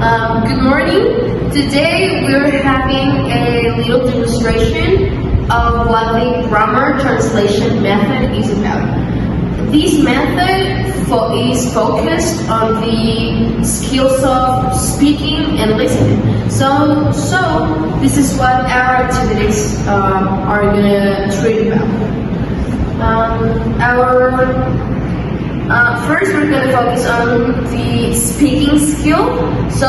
Good morning. Today we're having a little demonstration of what the grammar translation method is about. This method is focused on the skills of speaking and listening. So this is what our activities are gonna treat about. First, we're going to focus on the speaking skill. So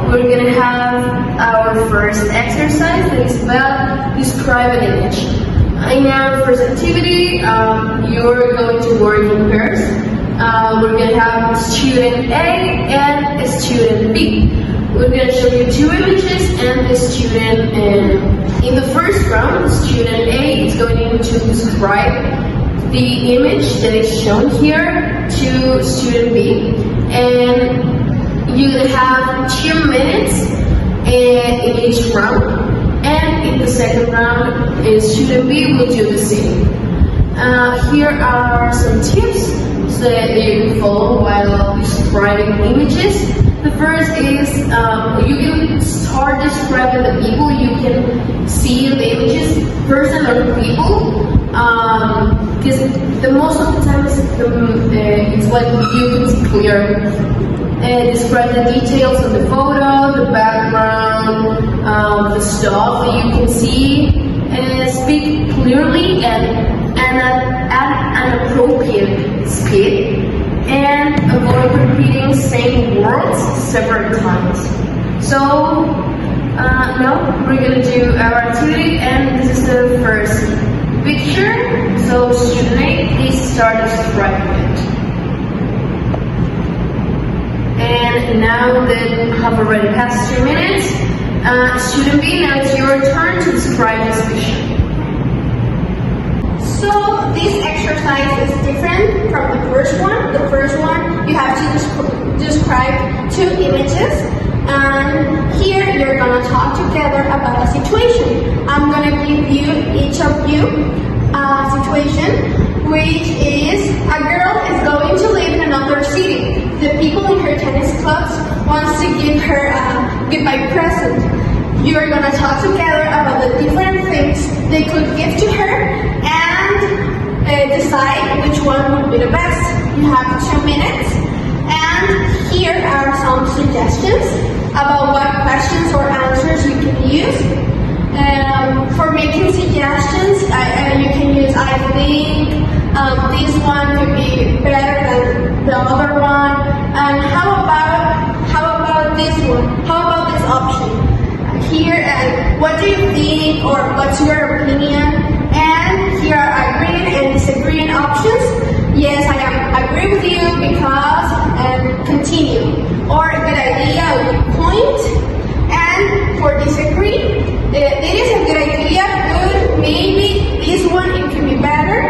we're going to have our first exercise that is about describe an image. In our first activity, you're going to work in pairs. We're going to have student A and a student B. We're going to show you two images and the student in the first round, student A is going to describe the image that is shown here to student B, and you're going to have 2 minutes in each round, and in the second round, student B will do the same. Here are some tips so that you can follow while describing images. The first is you can start describing the people. You can see the images, person or people, because the most of the time it's like you can see clear. Describe the details of the photo, the background, the stuff that you can see, and speak clearly and at an appropriate speed. And avoid repeating same words several times. So now we're going to do our activity, and this is the first picture. So student A, please start describing it. And now that have already passed 2 minutes, student B, now it's your turn to describe this picture. So this exercise is different from the first one. The first one, you have to describe 2 images, and here you're gonna talk together about a situation. I'm gonna give you, each of you, a situation, which is a girl is going to live in another city. The people in her tennis clubs wants to give her a goodbye present. You're gonna talk together about the different things they could give to her, and decide which one would be the best. You have 2 minutes, and here are some suggestions about what questions or answers you can use. For making suggestions, you can use I think, this one could be better than the other one, and how about this one? How about this option? Here, what do you think, or what's your opinion? And here are agreeing and disagreeing options. Yes, I agree with you because, and continue. Or a good idea with point. And for disagree, it is a good idea, good, maybe this one it could be better.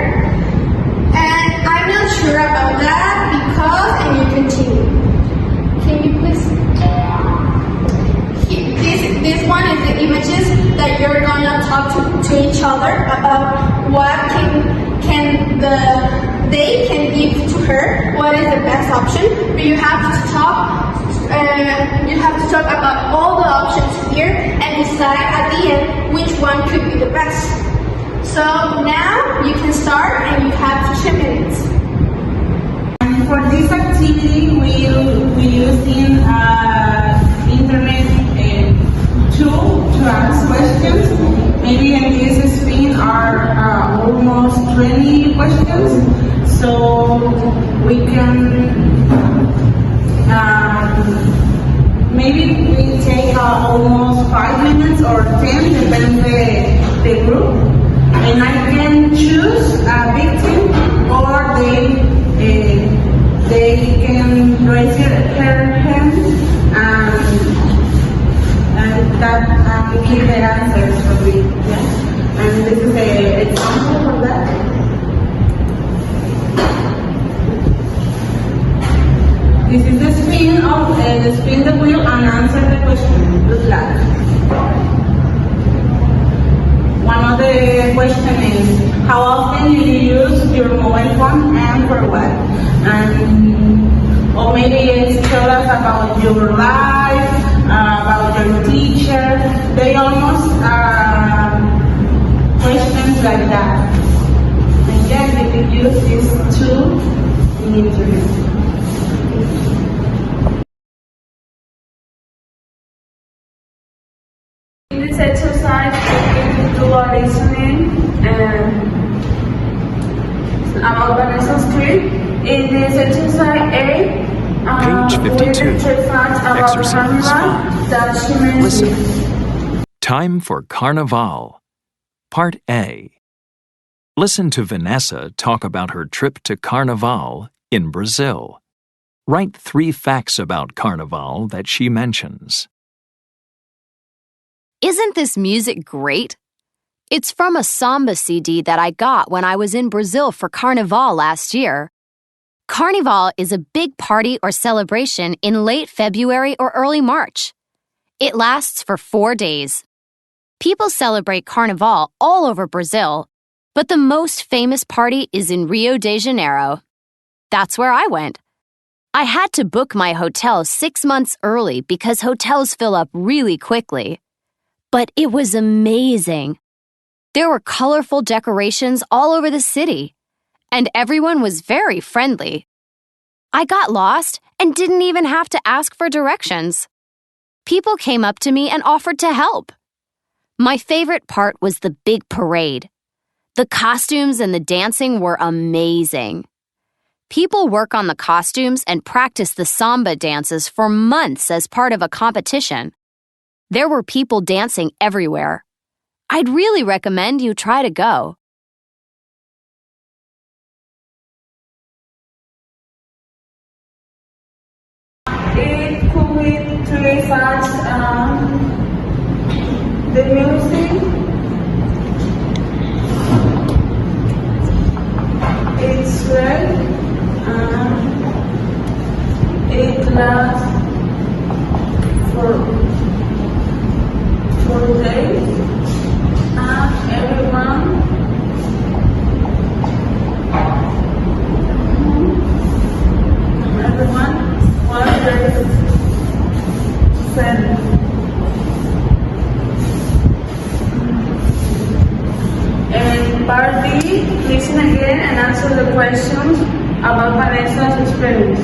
And I'm not sure about that because, and you continue. Can you please? This one is the images that you're gonna talk to each other about what they can give to her, what is the best option. But you have to talk about all the options here and decide at the end which one could be the best. So now you can start, and you have 2 minutes. And for this activity, we using internet tool to ask questions. Maybe in this screen are almost 20 questions, so we can maybe we take almost 5 minutes or 10, depending the group, and I can choose a victim, or they can raise their hand and that give the answers for me. Yeah. And this is an example of that. This is the spin the wheel and answer the question. Good luck. One of the question is, how often do you use your mobile phone and for what? And or maybe it's tell us about your life, about your teacher. They almost questions like that. And then you can use these two in interview. In this exercise, we do a listening about Vanessa's script. In this exercise A, Page 52. we will check facts about Exercise Carnival 5. that she mentioned. Listen. Time for Carnival. Part A. Listen to Vanessa talk about her trip to Carnival in Brazil. Write 3 facts about Carnival that she mentions. Isn't this music great? It's from a samba CD that I got when I was in Brazil for Carnival last year. Carnival is a big party or celebration in late February or early March. It lasts for 4 days. People celebrate Carnival all over Brazil, but the most famous party is in Rio de Janeiro. That's where I went. I had to book my hotel 6 months early because hotels fill up really quickly. But it was amazing. There were colorful decorations all over the city, and everyone was very friendly. I got lost and didn't even have to ask for directions. People came up to me and offered to help. My favorite part was the big parade. The costumes and the dancing were amazing. People work on the costumes and practice the samba dances for months as part of a competition. There were people dancing everywhere. I'd really recommend you try to go. It could be 3 facts. The music, it's red. It lasts for 4 days. Everyone was very friendly. And part B, listen again and answer the questions about Vanessa's experience.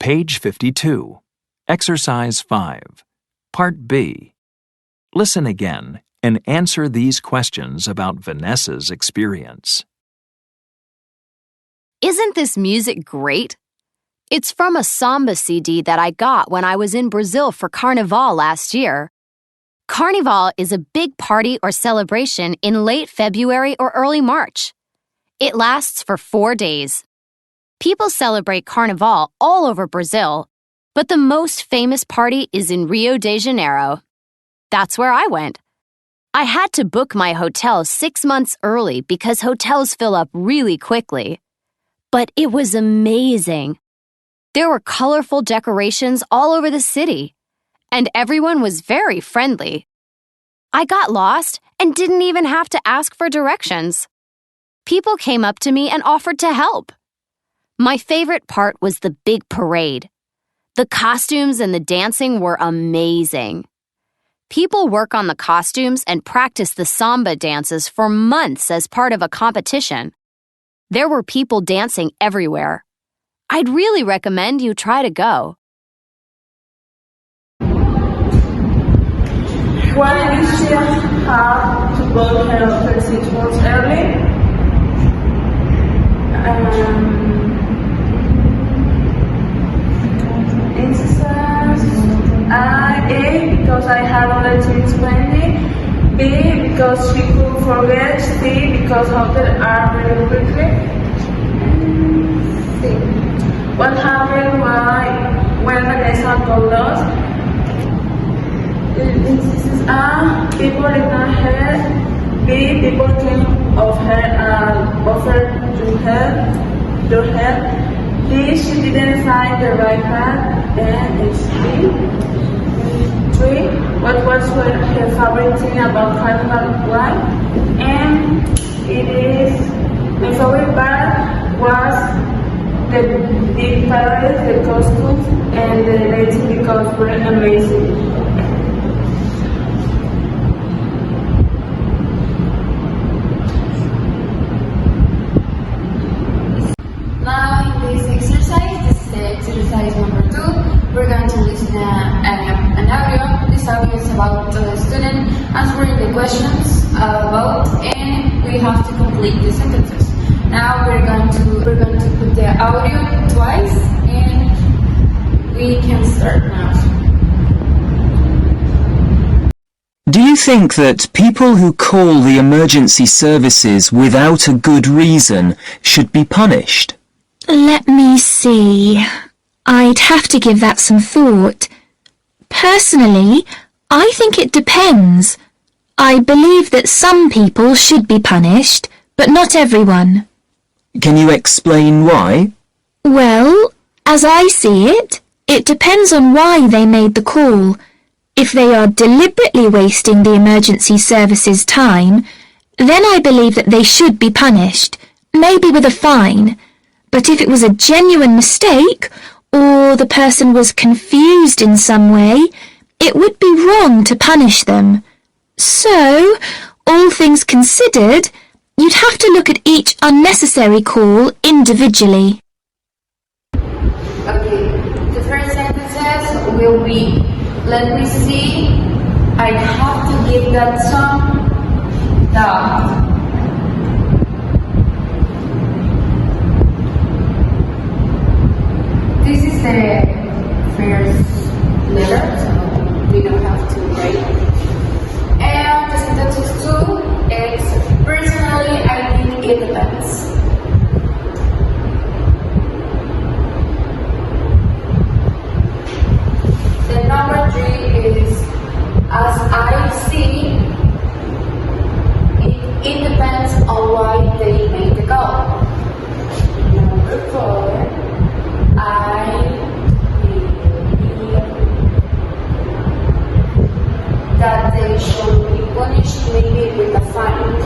Page 52. Exercise 5. Part B. Listen again and answer these questions about Vanessa's experience. Isn't this music great? It's from a samba CD that I got when I was in Brazil for Carnival last year. Carnival is a big party or celebration in late February or early March. It lasts for 4 days. People celebrate Carnival all over Brazil, but the most famous party is in Rio de Janeiro. That's where I went. I had to book my hotel 6 months early because hotels fill up really quickly. But it was amazing. There were colorful decorations all over the city, and everyone was very friendly. I got lost and didn't even have to ask for directions. People came up to me and offered to help. My favorite part was the big parade. The costumes and the dancing were amazing. People work on the costumes and practice the samba dances for months as part of a competition. There were people dancing everywhere. I'd really recommend you try to go. Why did she have to book her hotel 6 months early? A, because I had other things pending. B, because she could forget. C, because hotels are very quickly. C, what happened when Vanessa got lost? People ignored her. B, people came of her and offered to help. D, she didn't find the right path. And it's D. 3, what was her favorite thing about Carnival? Why? And it is, my favorite part was the big parade, the costumes, and the lighting because were amazing. Now in this exercise, this is the exercise number 2, we're going to listen to an audio. This audio is about the student answering the questions about, and we have to complete the sentences. Now we're going to put the audio twice, and we can start now. Do you think that people who call the emergency services without a good reason should be punished? Let me see. I'd have to give that some thought. Personally, I think it depends. I believe that some people should be punished, but not everyone. Can you explain why? Well, as I see it, it depends on why they made the call. If they are deliberately wasting the emergency services time, then I believe that they should be punished, maybe with a fine. But if it was a genuine mistake, or the person was confused in some way, it would be wrong to punish them. So, all things considered, you'd have to look at each unnecessary call individually. Okay, the first sentences will be, let me see, I have to give that some thought. This is the first letter, so we don't have to write. And the sentence 2 is, personally, I think it depends. The number 3 is, as I see, it depends on why they made the call. Number 4, I believe that they should be punished maybe with a fine.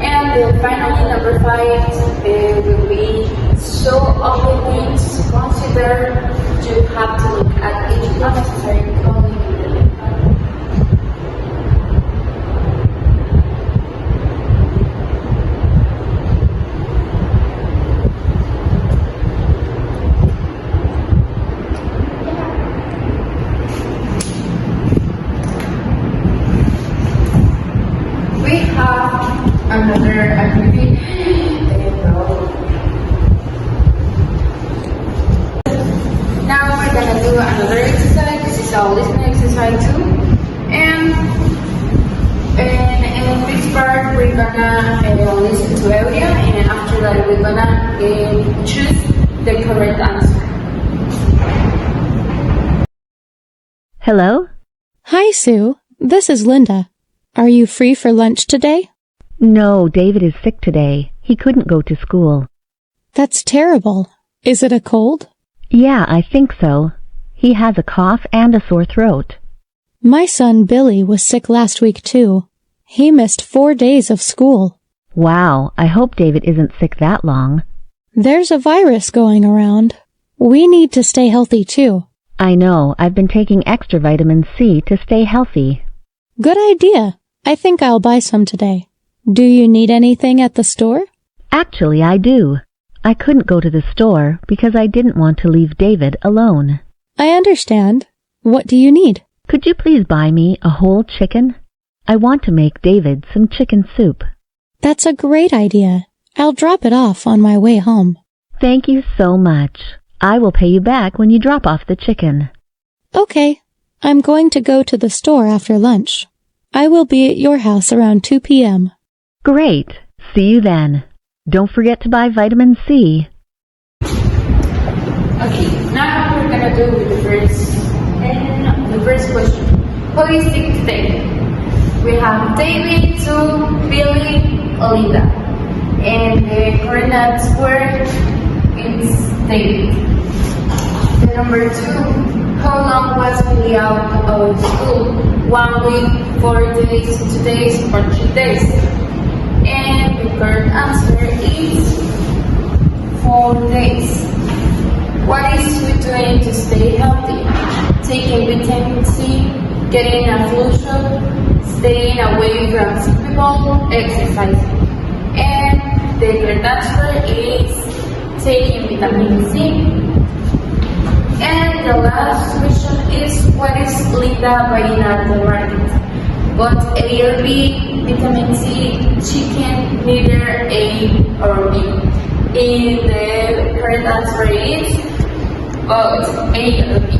And finally, number 5 will be, so all the things considered, you have to look at each unnecessary call individually. We have another activity. Now we're gonna do another exercise. This is our listening exercise 2. And in this part, we're gonna listen to audio, and after that, we're gonna choose the correct answer. Hello? Hi, Sue. This is Linda. Are you free for lunch today? No, David is sick today. He couldn't go to school. That's terrible. Is it a cold? Yeah, I think so. He has a cough and a sore throat. My son Billy was sick last week too. He missed 4 days of school. Wow, I hope David isn't sick that long. There's a virus going around. We need to stay healthy too. I know, I've been taking extra vitamin C to stay healthy. Good idea. I think I'll buy some today. Do you need anything at the store? Actually, I do. I couldn't go to the store because I didn't want to leave David alone. I understand. What do you need? Could you please buy me a whole chicken? I want to make David some chicken soup. That's a great idea. I'll drop it off on my way home. Thank you so much. I will pay you back when you drop off the chicken. Okay. I'm going to go to the store after lunch. I will be at your house around 2 p.m. Great. See you then. Don't forget to buy vitamin C. Okay, now we're gonna do with the first question. Who is sick today? We have David, Sue, Billy, Linda. And the correct answer is David. The number 2, how long was Billy out of school? 1 week, 4 days, 2 days, or 3 days? And the correct answer is 4 days. way to stay healthy. Taking vitamin C, getting a flu shot, staying away from sick people, exercising. And the third answer is taking vitamin C. And the last question is, what is Linda buying at the market? Both A or B, vitamin C, chicken, neither A or B. And the correct answer is both A or B.